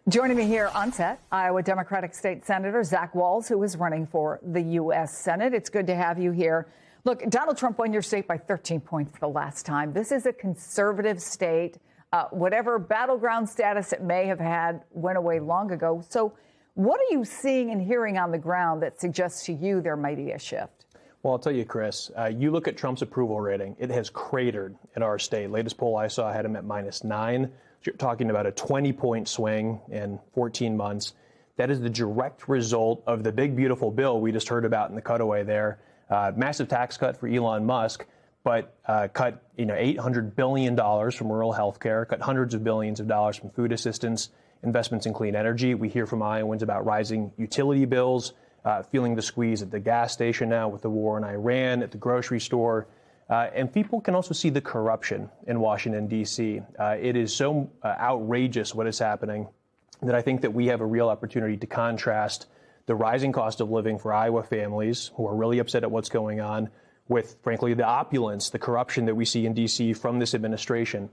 Joining me here on set, Iowa Democratic State Senator Zach Wahls, who is running for the U.S. Senate. It's good to have you here. Look, Donald Trump won your state by 13 points the last time. This is a conservative state. Whatever battleground status it may have had went away long ago. So what are you seeing and hearing on the ground that suggests to you there might be a shift? Well, I'll tell you, Chris, you look at Trump's approval rating. It has cratered in our state. Latest poll I saw had him at -9. You're talking about a 20-point swing in 14 months. That is the direct result of the big, beautiful bill we just heard about in the cutaway there. Massive tax cut for Elon Musk, but cut $800 billion from rural health care, cut hundreds of billions of dollars from food assistance, investments in clean energy. We hear from Iowans about rising utility bills, feeling the squeeze at the gas station now with the war in Iran, at the grocery store. And people can also see the corruption in Washington, D.C. It is so outrageous what is happening that I think that we have a real opportunity to contrast the rising cost of living for Iowa families who are really upset at what's going on with, frankly, the opulence, the corruption that we see in D.C. from this administration.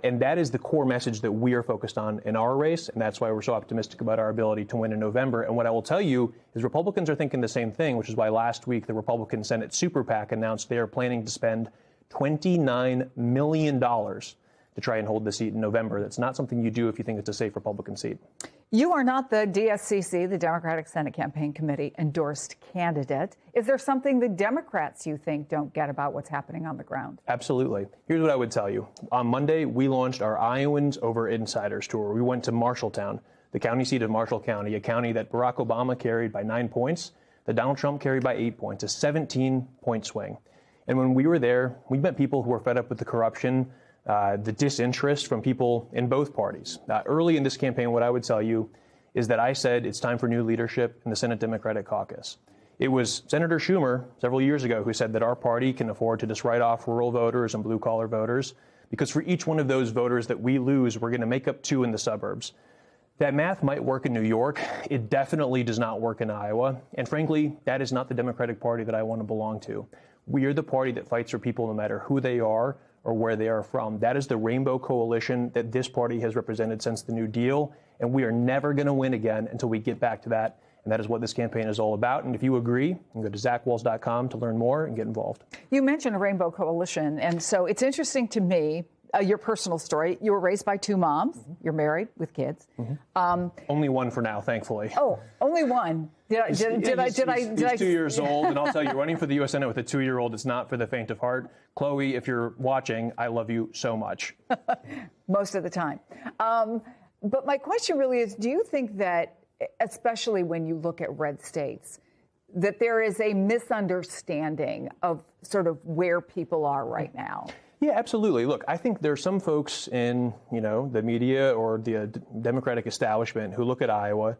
And that is the core message that we are focused on in our race, and that's why we're so optimistic about our ability to win in November. And what I will tell you is Republicans are thinking the same thing, which is why last week the Republican Senate Super PAC announced they are planning to spend $29 million to try and hold the seat in November. That's not something you do if you think it's a safe Republican seat. You are not the DSCC, the Democratic Senate Campaign Committee, endorsed candidate. Is there something the Democrats, you think, don't get about what's happening on the ground? Absolutely. Here's what I would tell you. On Monday, we launched our Iowans Over Insiders tour. We went to Marshalltown, the county seat of Marshall County, a county that Barack Obama carried by 9 points, that Donald Trump carried by 8 points, a 17-point swing. And when we were there, we met people who were fed up with the corruption, the disinterest from people in both parties. Early in this campaign, what I would tell you is that I said it's time for new leadership in the Senate Democratic Caucus. It was Senator Schumer several years ago who said that our party can afford to just write off rural voters and blue-collar voters because for each one of those voters that we lose, we're going to make up 2 in the suburbs. That math might work in New York. It definitely does not work in Iowa. And frankly, that is not the Democratic Party that I want to belong to. We are the party that fights for people no matter who they are or where they are from. That is the rainbow coalition that this party has represented since the New Deal, and we are never going to win again until we get back to that, and that is what this campaign is all about. And if you agree, you can go to ZachWalls.com to learn more and get involved. You mentioned a rainbow coalition, and so it's interesting to me, your personal story. You were raised by 2 moms. Mm-hmm. You're married with kids. Mm-hmm. Only one for now, thankfully. Oh, only one. He's 2 years old, and I'll tell you, running for the U.S. Senate with a 2-year-old is not for the faint of heart. Chloe, if you're watching, I love you so much. Most of the time. But my question really is, do you think that, especially when you look at red states, that there is a misunderstanding of sort of where people are right now? Yeah, absolutely. Look, I think there are some folks in, the media or the Democratic establishment who look at Iowa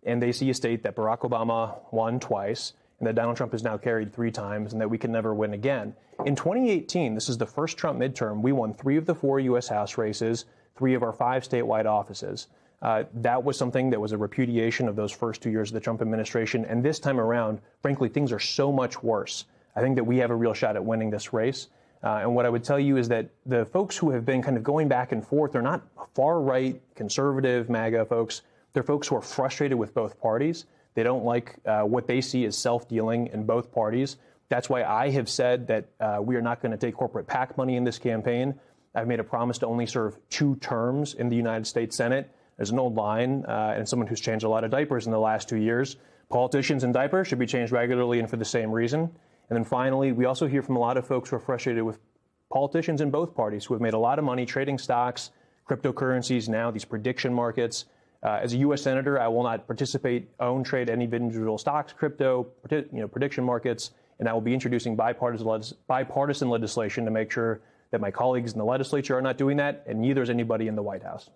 and they see a state that Barack Obama won twice and that Donald Trump has now carried 3 times and that we can never win again. In 2018, this is the first Trump midterm, we won 3 of the 4 U.S. House races, 3 of our 5 statewide offices. That was something that was a repudiation of those first 2 years of the Trump administration. And this time around, frankly, things are so much worse. I think that we have a real shot at winning this race. And what I would tell you is that the folks who have been kind of going back and forth, they're not far-right, conservative, MAGA folks. They're folks who are frustrated with both parties. They don't like what they see as self-dealing in both parties. That's why I have said that we are not going to take corporate PAC money in this campaign. I've made a promise to only serve 2 terms in the United States Senate. There's an old line, and someone who's changed a lot of diapers in the last 2 years. Politicians and diapers should be changed regularly and for the same reason. And then finally, we also hear from a lot of folks who are frustrated with politicians in both parties who have made a lot of money trading stocks, cryptocurrencies, now these prediction markets. As a U.S. Senator, I will not participate, own, trade any individual stocks, crypto, prediction markets, and I will be introducing bipartisan legislation to make sure that my colleagues in the legislature are not doing that, and neither is anybody in the White House.